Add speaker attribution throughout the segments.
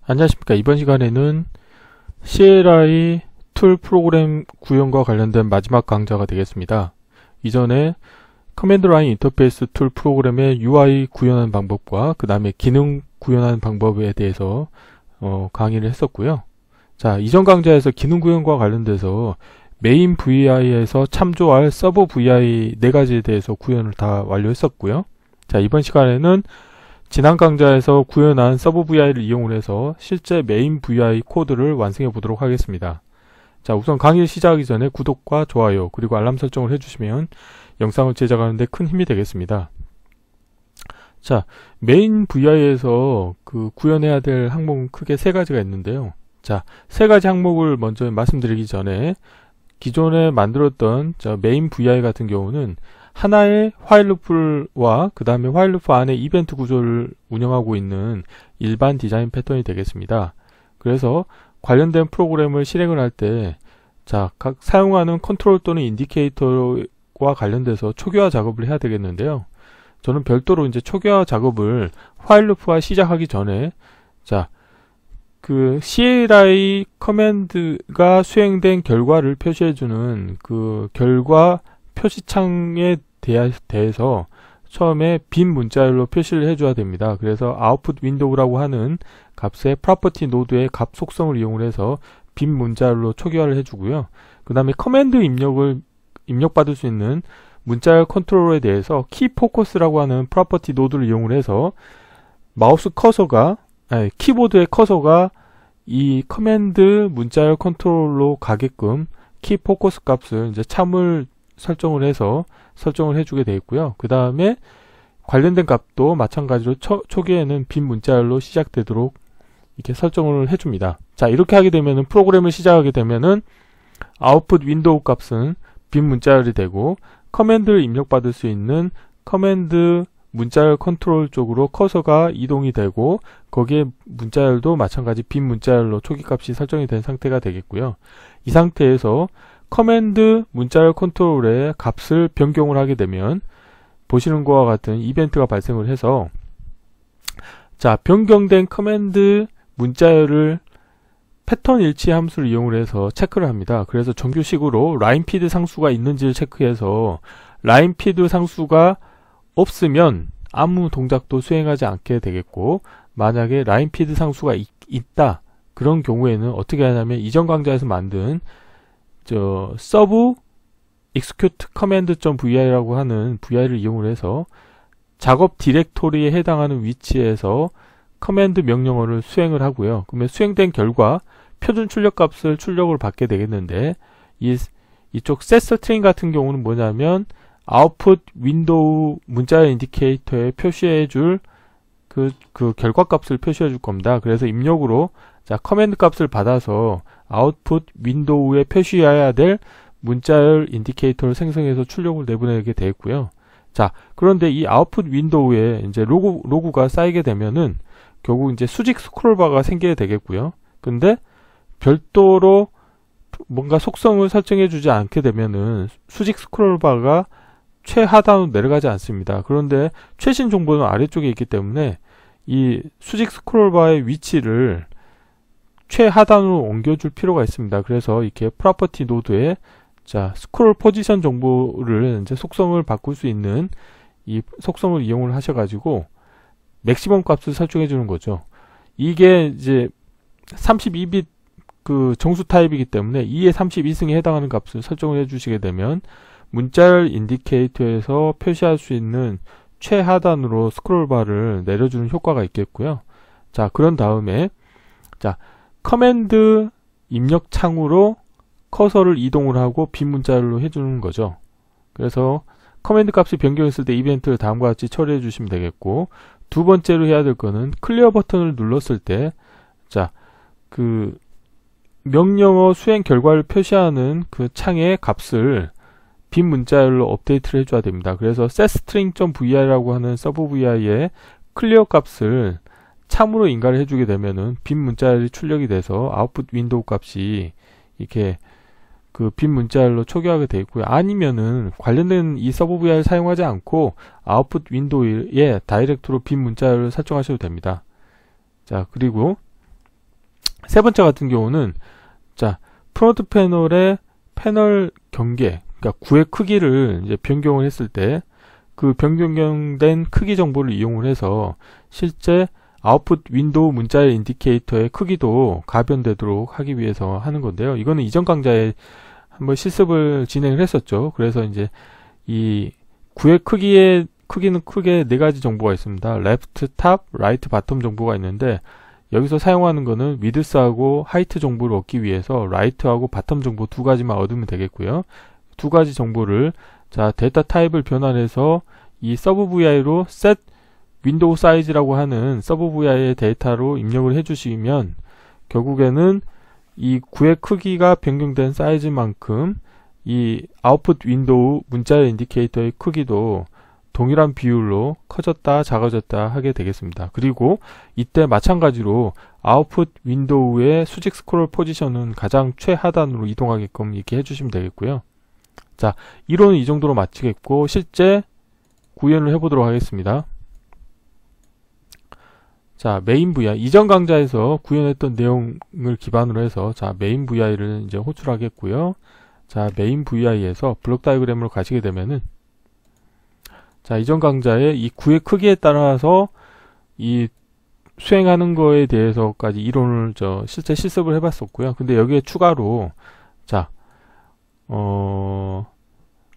Speaker 1: 안녕하십니까. 이번 시간에는 CLI 툴 프로그램 구현과 관련된 마지막 강좌가 되겠습니다. 이전에 커맨드 라인 인터페이스 툴 프로그램의 UI 구현하는 방법과 그 다음에 기능 구현하는 방법에 대해서 강의를 했었고요. 자, 이전 강좌에서 기능 구현과 관련돼서 메인 VI에서 참조할 서브 VI 4가지에 대해서 구현을 다 완료했었고요. 자, 이번 시간에는 지난 강좌에서 구현한 서브 VI를 이용을 해서 실제 메인 VI 코드를 완성해 보도록 하겠습니다. 자, 우선 강의 시작하기 전에 구독과 좋아요 그리고 알람 설정을 해주시면 영상을 제작하는 데 큰 힘이 되겠습니다. 자, 메인 VI에서 구현해야 될 항목은 크게 3가지가 있는데요. 자, 3가지 항목을 먼저 말씀드리기 전에 기존에 만들었던 메인 VI 같은 경우는 하나의 화일 루프와 그 다음에 화일 루프 안에 이벤트 구조를 운영하고 있는 일반 디자인 패턴이 되겠습니다. 그래서 관련된 프로그램을 실행을 할 때 각 사용하는 컨트롤 또는 인디케이터와 관련돼서 초기화 작업을 해야 되겠는데요. 저는 별도로 이제 초기화 작업을 화일 루프와 시작하기 전에 CLI 커맨드가 수행된 결과를 표시해주는 결과 표시창에 대해서 처음에 빈 문자열로 표시를 해줘야 됩니다. 그래서 output window라고 하는 값의 property 노드의 값 속성을 이용을 해서 빈 문자열로 초기화를 해주고요. 그 다음에 커맨드 입력받을 수 있는 문자열 컨트롤러에 대해서 key focus라고 하는 property 노드를 이용을 해서 마우스 커서가 키보드의 커서가 이 커맨드 문자열 컨트롤로 가게끔 key focus 값을 이제 참을 설정을 해서 설정을 해주게 되어 있고요. 그 다음에 관련된 값도 마찬가지로 초기에는 빈 문자열로 시작되도록 이렇게 설정을 해줍니다. 자, 이렇게 하게 되면은 프로그램을 시작하게 되면은 아웃풋 윈도우 값은 빈 문자열이 되고 커맨드를 입력받을 수 있는 커맨드 문자열 컨트롤 쪽으로 커서가 이동이 되고 거기에 문자열도 마찬가지 빈 문자열로 초기 값이 설정이 된 상태가 되겠고요. 이 상태에서 커맨드 문자열 컨트롤의 값을 변경을 하게 되면 보시는 것과 같은 이벤트가 발생을 해서 변경된 커맨드 문자열을 패턴 일치 함수를 이용을 해서 체크를 합니다. 그래서 정규식으로 라인피드 상수가 있는지를 체크해서 라인피드 상수가 없으면 아무 동작도 수행하지 않게 되겠고, 만약에 라인피드 상수가 있다 그런 경우에는 어떻게 하냐면 이전 강좌에서 만든 서브 execute command.vi라고 하는 vi를 이용을 해서 작업 디렉토리에 해당하는 위치에서 커맨드 명령어를 수행을 하고요. 그러면 수행된 결과 표준 출력 값을 출력을 받게 되겠는데, 이쪽 setString 같은 경우는 뭐냐면 output 윈도우 문자열 인디케이터에 표시해 줄 결과 값을 표시해 줄 겁니다. 그래서 입력으로 커맨드 값을 받아서 아웃풋 윈도우에 표시해야 될 문자열 인디케이터를 생성해서 출력을 내보내게 되어 있고요. 그런데 이 아웃풋 윈도우에 이제 로그가 쌓이게 되면은 결국 이제 수직 스크롤바가 생기게 되겠고요. 근데 별도로 뭔가 속성을 설정해 주지 않게 되면은 수직 스크롤바가 최하단으로 내려가지 않습니다. 그런데 최신 정보는 아래쪽에 있기 때문에 이 수직 스크롤바의 위치를 최하단으로 옮겨줄 필요가 있습니다. 그래서 이렇게 프로퍼티 노드에 스크롤 포지션 정보를 이제 속성을 바꿀 수 있는 이 속성을 이용을 하셔가지고 맥시멈 값을 설정해 주는 거죠. 이게 이제 32빗 정수 타입이기 때문에 2의 32승에 해당하는 값을 설정을 해주시게 되면 문자열 인디케이터에서 표시할 수 있는 최하단으로 스크롤바를 내려주는 효과가 있겠고요. 그런 다음에 커맨드 입력 창으로 커서를 이동을 하고 빈 문자열로 해주는 거죠. 그래서 커맨드 값이 변경했을 때 이벤트를 다음과 같이 처리해 주시면 되겠고, 두 번째로 해야 될 거는 클리어 버튼을 눌렀을 때 명령어 수행 결과를 표시하는 창의 값을 빈 문자열로 업데이트를 해줘야 됩니다. 그래서 setString.vi라고 하는 서브 vi의 클리어 값을 참으로 인가를 해주게 되면은 빈 문자열이 출력이 돼서 아웃풋 윈도우 값이 이렇게 빈 문자열로 초기화가 되어 있고요. 아니면은 관련된 이 서브 vi를 사용하지 않고 아웃풋 윈도우에 다이렉트로 빈 문자열을 설정하셔도 됩니다. 그리고 세 번째 같은 경우는 자, 프론트 패널의 패널 경계, 그러니까 구의 크기를 이제 변경을 했을 때 그 변경된 크기 정보를 이용을 해서 실제 아웃풋 윈도우 문자의 인디케이터의 크기도 가변되도록 하기 위해서 하는 건데요. 이거는 이전 강좌에 한번 실습을 진행을 했었죠. 그래서 이제 이 구의 크기는 크게 네 가지 정보가 있습니다. 레프트 탑, 라이트 바텀 정보가 있는데 여기서 사용하는 거는 위드스하고 하이트 정보를 얻기 위해서 라이트하고 바텀 정보 두 가지만 얻으면 되겠고요. 두 가지 정보를 자, 데이터 타입을 변환해서 이 서브 VI로 set 윈도우 사이즈라고 하는 서브 VI의 데이터로 입력을 해주시면 결국에는 이 구의 크기가 변경된 사이즈만큼 이 아웃풋 윈도우 문자의 인디케이터의 크기도 동일한 비율로 커졌다 작아졌다 하게 되겠습니다. 그리고 이때 마찬가지로 아웃풋 윈도우의 수직 스크롤 포지션은 가장 최하단으로 이동하게끔 이렇게 해주시면 되겠고요. 자, 이론은 이 정도로 마치겠고 실제 구현을 해보도록 하겠습니다. 자, 메인 VI 이전 강좌에서 구현했던 내용을 기반으로 해서 자, 메인 VI를 이제 호출하겠고요. 자, 메인 VI에서 블록 다이어그램으로 가시게 되면은 자, 이전 강좌에 이 구의 크기에 따라서 이 수행하는 거에 대해서까지 이론을 실제 실습을 해봤었고요. 근데 여기에 추가로 자,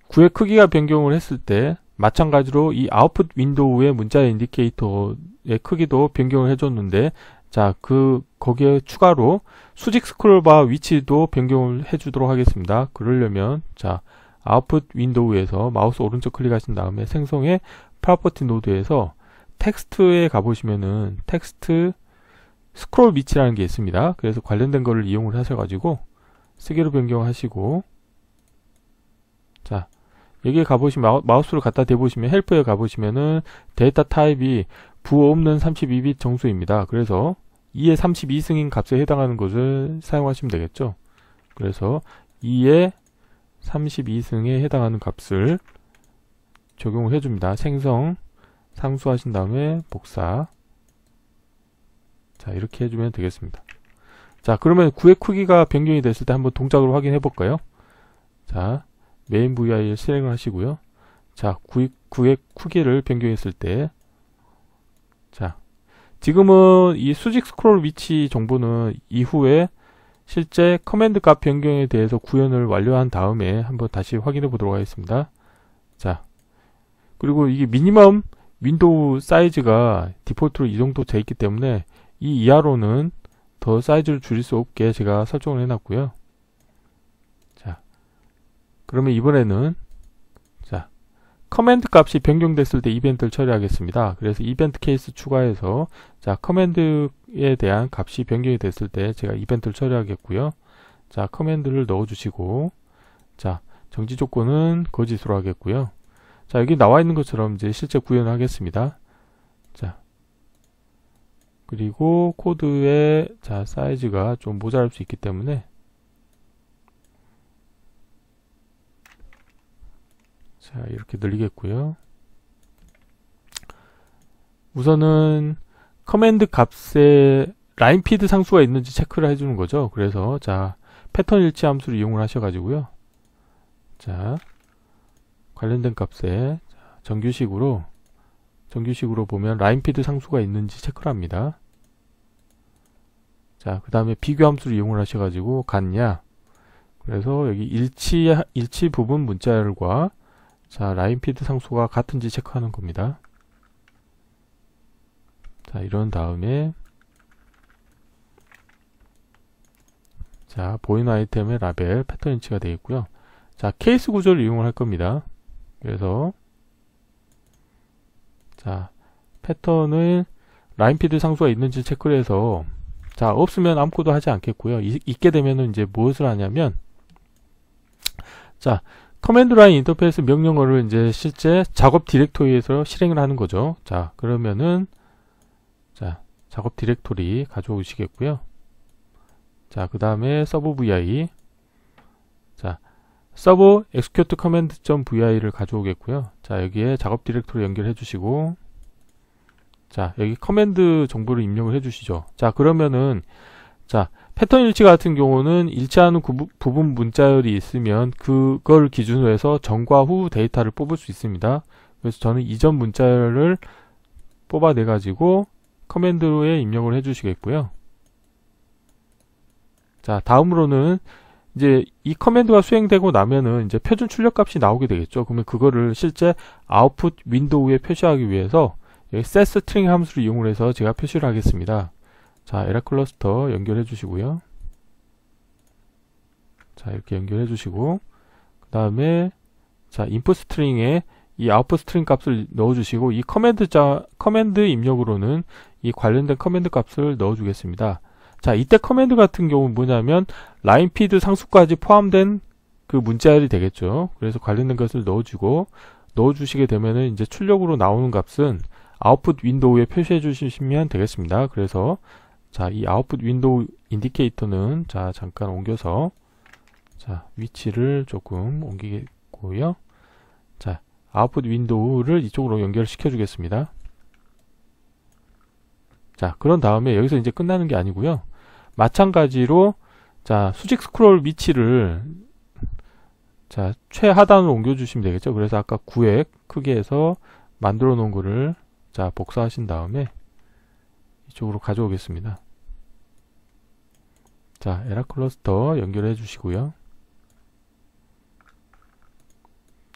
Speaker 1: 구의 크기가 변경을 했을 때 마찬가지로 이 아웃풋 윈도우의 문자의 인디케이터의 크기도 변경을 해줬는데 자, 거기에 추가로 수직 스크롤바 위치도 변경을 해주도록 하겠습니다. 그러려면 자, 아웃풋 윈도우에서 마우스 오른쪽 클릭하신 다음에 생성의 프로퍼티 노드에서 텍스트에 가보시면은 텍스트 스크롤 위치라는 게 있습니다. 그래서 관련된 거를 이용을 하셔가지고 세개로 변경하시고 자, 여기에 가보시면 마우스를 갖다 대보시면 헬프에 가보시면은 데이터 타입이 부호 없는 32빗 정수입니다. 그래서 2의 32승인 값에 해당하는 것을 사용하시면 되겠죠. 그래서 2의 32승에 해당하는 값을 적용을 해줍니다. 생성 상수하신 다음에 복사 자, 이렇게 해주면 되겠습니다. 자, 그러면 구의 크기가 변경이 됐을 때 한번 동작으로 확인해 볼까요? 자, 메인 VI를 실행을 하시고요. 자, 구의 크기를 변경했을 때 자, 지금은 이 수직 스크롤 위치 정보는 이후에 실제 커맨드 값 변경에 대해서 구현을 완료한 다음에 한번 다시 확인해 보도록 하겠습니다. 자, 그리고 이게 미니멈 윈도우 사이즈가 디폴트로 이 정도 돼 있기 때문에 이 이하로는 더 사이즈를 줄일 수 없게 제가 설정을 해놨고요. 자, 그러면 이번에는 자, 커맨드 값이 변경됐을 때 이벤트를 처리하겠습니다. 그래서 이벤트 케이스 추가해서 자, 커맨드에 대한 값이 변경이 됐을 때 제가 이벤트를 처리하겠고요. 자, 커맨드를 넣어주시고 자, 정지 조건은 거짓으로 하겠고요. 자, 여기 나와 있는 것처럼 이제 실제 구현을 하겠습니다. 자, 그리고 코드의 자, 사이즈가 좀 모자랄 수 있기 때문에 자, 이렇게 늘리겠고요. 우선은 커맨드 값에 라인피드 상수가 있는지 체크를 해주는 거죠. 그래서 자, 패턴 일치 함수를 이용을 하셔가지고요. 자, 관련된 값에 정규식으로 보면 라인피드 상수가 있는지 체크를 합니다. 자, 그 다음에 비교 함수를 이용을 하셔가지고 같냐. 그래서 여기 일치 부분 문자열과 자, 라인피드 상수가 같은지 체크하는 겁니다. 자, 이런 다음에 자, 보이는 아이템의 라벨 패턴 인치가 되어 있고요. 자, 케이스 구조를 이용을 할 겁니다. 그래서 자, 패턴을 라인피드 상수가 있는지 체크를 해서 자, 없으면 아무것도 하지 않겠고요. 있게 되면은 이제 무엇을 하냐면 자, 커맨드 라인 인터페이스 명령어를 이제 실제 작업 디렉토리에서 실행을 하는 거죠. 자, 그러면은 자, 작업 디렉토리 가져오시겠고요. 자, 그 다음에 서브 vi 자, 서브 execute command.vi를 가져오겠고요. 자, 여기에 작업 디렉토리 연결해 주시고 자, 여기 커맨드 정보를 입력을 해 주시죠. 자, 그러면은 자, 패턴 일치 같은 경우는 일치하는 부분 문자열이 있으면 그걸 기준으로 해서 전과 후 데이터를 뽑을 수 있습니다. 그래서 저는 이전 문자열을 뽑아내 가지고 커맨드로에 입력을 해 주시겠고요. 자, 다음으로는 이제 이 커맨드가 수행되고 나면은 이제 표준 출력값이 나오게 되겠죠. 그러면 그거를 실제 아웃풋 윈도우에 표시하기 위해서 여기 setString 함수를 이용을 해서 제가 표시를 하겠습니다. 자, 에라 클러스터 연결해 주시고요. 자, 이렇게 연결해 주시고, 그 다음에 자, input string에 이 output string 값을 넣어 주시고, 이 커맨드 입력으로는 이 관련된 커맨드 값을 넣어 주겠습니다. 자, 이때 커맨드 같은 경우는 뭐냐면 라인 피드 상수까지 포함된 그 문자열이 되겠죠. 그래서 관련된 것을 넣어주시게 되면은 이제 출력으로 나오는 값은 아웃풋 윈도우에 표시해 주시면 되겠습니다. 그래서 자, 이 아웃풋 윈도우 인디케이터는 자, 잠깐 옮겨서 자, 위치를 조금 옮기겠고요. 자, 아웃풋 윈도우를 이쪽으로 연결시켜 주겠습니다. 자, 그런 다음에 여기서 이제 끝나는 게 아니고요. 마찬가지로 자, 수직 스크롤 위치를 자, 최하단으로 옮겨 주시면 되겠죠. 그래서 아까 9획 크기에서 만들어 놓은 거를 자, 복사하신 다음에 이쪽으로 가져오겠습니다. 자, 에라 클러스터 연결해 주시고요.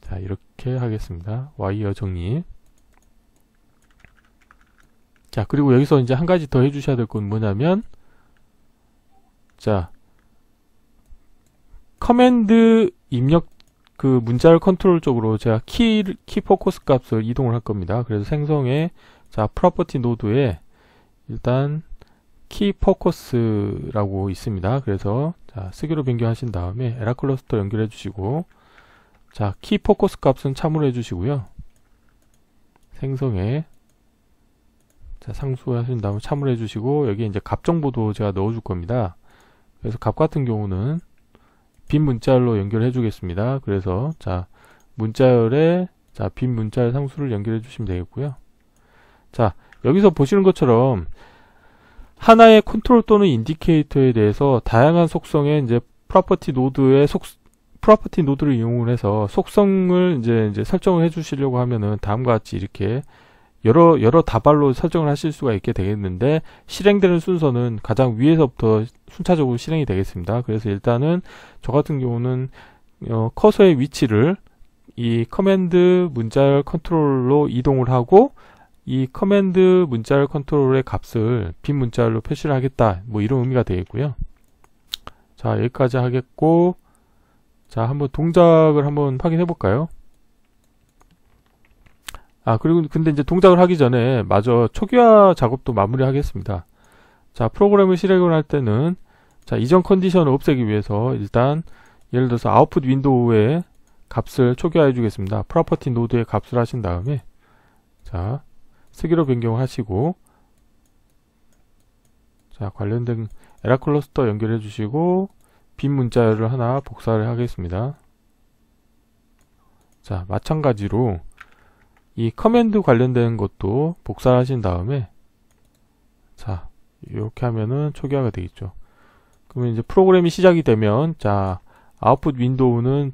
Speaker 1: 자, 이렇게 하겠습니다. 와이어 정리. 자, 그리고 여기서 이제 한 가지 더 해주셔야 될 건 뭐냐면, 자, 커맨드 입력 그 문자열 컨트롤 쪽으로 제가 키 포커스 값을 이동을 할 겁니다. 그래서 생성에 자, 프로퍼티 노드에 일단 키 포커스라고 있습니다. 그래서 자, 쓰기로 변경하신 다음에 에라 클러스터 연결해 주시고, 자, 키 포커스 값은 참으로 해 주시고요. 생성에 자, 상수하신 다음에 참으로 해주시고, 여기 이제 값 정보도 제가 넣어줄 겁니다. 그래서 값 같은 경우는 빈 문자열로 연결해 주겠습니다. 그래서 자, 문자열에 자, 빈 문자열 상수를 연결해 주시면 되겠고요. 자, 여기서 보시는 것처럼 하나의 컨트롤 또는 인디케이터에 대해서 다양한 속성의 이제 프로퍼티 노드를 이용을 해서 속성을 이제 설정을 해 주시려고 하면은 다음과 같이 이렇게 여러 다발로 설정을 하실 수가 있게 되겠는데, 실행되는 순서는 가장 위에서부터 순차적으로 실행이 되겠습니다. 그래서 일단은 저 같은 경우는 커서의 위치를 이 커맨드 문자열 컨트롤로 이동을 하고, 이 커맨드 문자열 컨트롤의 값을 빈 문자열로 표시를 하겠다, 뭐 이런 의미가 되겠고요. 자, 여기까지 하겠고, 자, 한번 동작을 한번 확인해 볼까요? 아, 그리고 근데 이제 동작을 하기 전에 마저 초기화 작업도 마무리 하겠습니다. 자, 프로그램을 실행을 할 때는 자, 이전 컨디션을 없애기 위해서 일단 예를 들어서 아웃풋 윈도우의 값을 초기화해 주겠습니다. 프로퍼티 노드의 값을 하신 다음에 자, 쓰기로 변경을 하시고, 자, 관련된 에라 클러스터 연결해 주시고 빈 문자열을 하나 복사를 하겠습니다. 자, 마찬가지로 이 커맨드 관련된 것도 복사하신 다음에 자, 이렇게 하면은 초기화가 되겠죠. 그러면 이제 프로그램이 시작이 되면 자, 아웃풋 윈도우는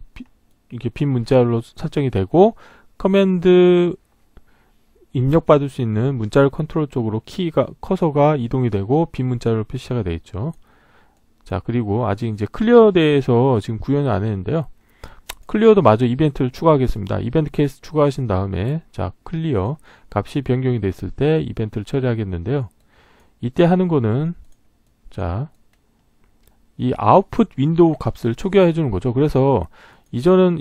Speaker 1: 이렇게 빈 문자열로 설정이 되고, 커맨드 입력받을 수 있는 문자열 컨트롤 쪽으로 커서가 이동이 되고 빈 문자열로 표시가 되겠죠. 자, 그리고 아직 이제 클리어에 대해서 지금 구현을 안 했는데요. 클리어도 마저 이벤트를 추가하겠습니다. 이벤트 케이스 추가하신 다음에 자, 클리어 값이 변경이 됐을 때 이벤트를 처리하겠는데요. 이때 하는 거는 자, 이 아웃풋 윈도우 값을 초기화해 주는 거죠. 그래서 이전은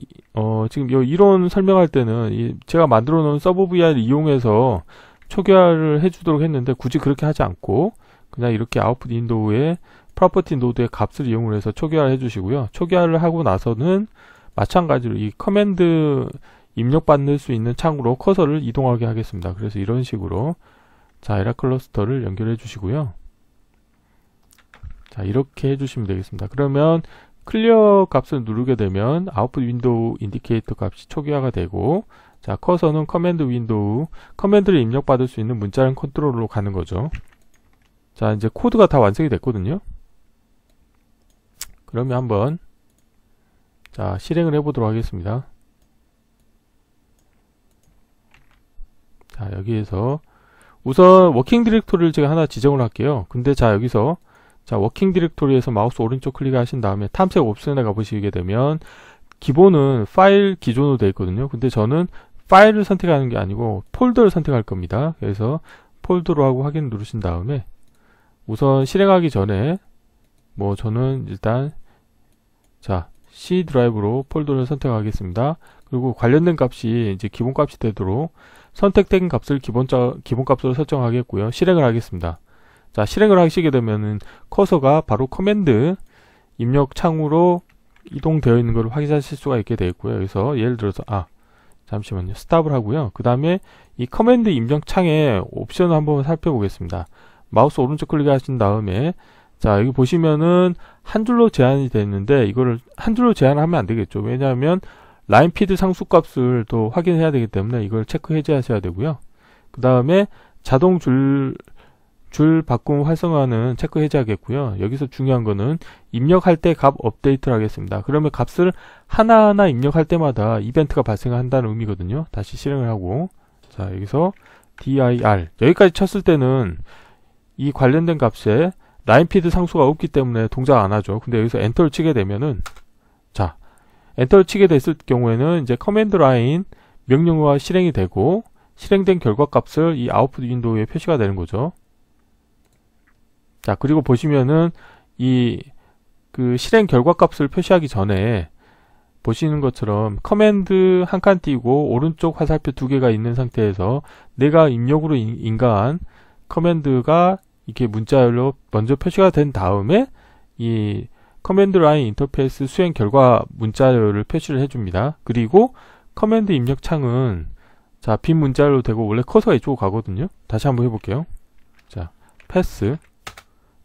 Speaker 1: 지금 이 이론 설명할 때는 제가 만들어 놓은 서브 VR을 이용해서 초기화를 해 주도록 했는데, 굳이 그렇게 하지 않고 그냥 이렇게 아웃풋 윈도우에 프로퍼티 노드의 값을 이용을 해서 초기화를 해 주시고요. 초기화를 하고 나서는 마찬가지로 이 커맨드 입력받을 수 있는 창으로 커서를 이동하게 하겠습니다. 그래서 이런 식으로 자, 에라 클러스터를 연결해 주시고요. 자, 이렇게 해주시면 되겠습니다. 그러면 클리어 값을 누르게 되면 아웃풋 윈도우 인디케이터 값이 초기화가 되고, 자, 커서는 커맨드 윈도우, 커맨드를 입력받을 수 있는 문자열 컨트롤로 가는 거죠. 자, 이제 코드가 다 완성이 됐거든요. 그러면 한번 자 실행을 해보도록 하겠습니다. 자 여기에서 우선 워킹 디렉토리를 제가 하나 지정을 할게요. 근데 자 여기서 자 워킹 디렉토리에서 마우스 오른쪽 클릭하신 다음에 탐색 옵션에 가보시게 되면 기본은 파일 기존으로 되어 있거든요. 근데 저는 파일을 선택하는 게 아니고 폴더를 선택할 겁니다. 그래서 폴더로 하고 확인 누르신 다음에 우선 실행하기 전에 뭐 저는 일단 자 C 드라이브로 폴더를 선택하겠습니다. 그리고 관련된 값이 이제 기본 값이 되도록 선택된 값을 기본 값으로 설정하겠고요. 실행을 하겠습니다. 자 실행을 하시게 되면은 커서가 바로 커맨드 입력 창으로 이동되어 있는 것을 확인하실 수가 있게 되어 있고요. 여기서 예를 들어서 잠시만요. 스탑을 하고요. 그 다음에 이 커맨드 입력 창의 옵션을 한번 살펴보겠습니다. 마우스 오른쪽 클릭하신 다음에 자 여기 보시면은 한 줄로 제한이 되어 있는데 이거를 한 줄로 제한하면 안 되겠죠. 왜냐하면 라인피드 상수값을 또 확인해야 되기 때문에 이걸 체크 해제하셔야 되고요. 그 다음에 자동 줄 바꿈 활성화는 체크 해제하겠고요. 여기서 중요한 거는 입력할 때 값 업데이트를 하겠습니다. 그러면 값을 하나하나 입력할 때마다 이벤트가 발생한다는 의미거든요. 다시 실행을 하고 자 여기서 dir 여기까지 쳤을 때는 이 관련된 값에 라인피드 상수가 없기 때문에 동작 안 하죠. 근데 여기서 엔터를 치게 되면은 자 엔터를 치게 됐을 경우에는 이제 커맨드 라인 명령어가 실행이 되고 실행된 결과 값을 이 아웃풋 윈도우에 표시가 되는 거죠. 자 그리고 보시면은 이 그 실행 결과 값을 표시하기 전에 보시는 것처럼 커맨드 한 칸 띄고 오른쪽 화살표 두 개가 있는 상태에서 내가 입력으로 인가한 커맨드가 이렇게 문자열로 먼저 표시가 된 다음에 이 커맨드 라인 인터페이스 수행 결과 문자열을 표시를 해줍니다. 그리고 커맨드 입력 창은 자 빈 문자열로 되고 원래 커서가 이쪽으로 가거든요. 다시 한번 해볼게요. 자 패스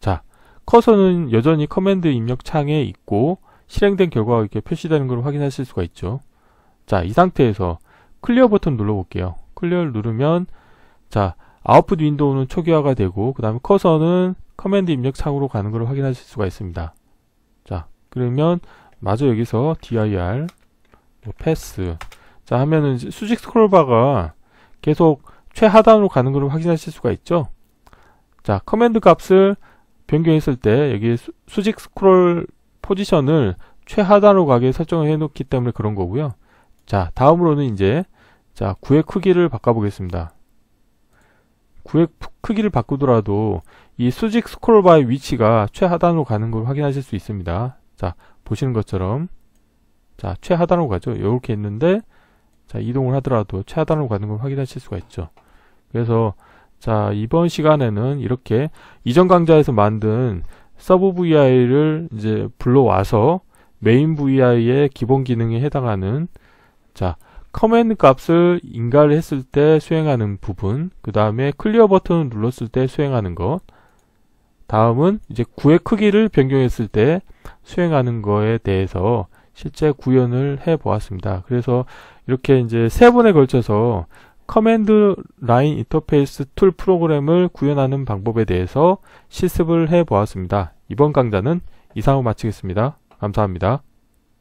Speaker 1: 자 커서는 여전히 커맨드 입력 창에 있고 실행된 결과가 이렇게 표시되는 걸 확인하실 수가 있죠. 자 이 상태에서 클리어 버튼 눌러볼게요. 클리어를 누르면 자 아웃풋 윈도우는 초기화가 되고 그 다음에 커서는 커맨드 입력 창으로 가는 걸 확인하실 수가 있습니다. 자 그러면 마저 여기서 dir 패스 자 하면은 수직 스크롤바가 계속 최하단으로 가는 걸 확인하실 수가 있죠. 자 커맨드 값을 변경했을 때 여기 수직 스크롤 포지션을 최하단으로 가게 설정을 해 놓기 때문에 그런 거고요. 자 다음으로는 이제 자 구획 크기를 바꿔 보겠습니다. 구획 크기를 바꾸더라도 이 수직 스크롤바의 위치가 최하단으로 가는 걸 확인하실 수 있습니다. 자 보시는 것처럼 자 최하단으로 가죠. 이렇게 있는데 자 이동을 하더라도 최하단으로 가는 걸 확인하실 수가 있죠. 그래서 자 이번 시간에는 이렇게 이전 강좌에서 만든 서브 VI를 이제 불러와서 메인 VI의 기본 기능에 해당하는 자 커맨드 값을 인가를 했을 때 수행하는 부분, 그 다음에 클리어 버튼을 눌렀을 때 수행하는 것, 다음은 이제 구획 크기를 변경했을 때 수행하는 거에 대해서 실제 구현을 해 보았습니다. 그래서 이렇게 이제 3번에 걸쳐서 커맨드 라인 인터페이스 툴 프로그램을 구현하는 방법에 대해서 실습을 해 보았습니다. 이번 강좌는 이상으로 마치겠습니다. 감사합니다.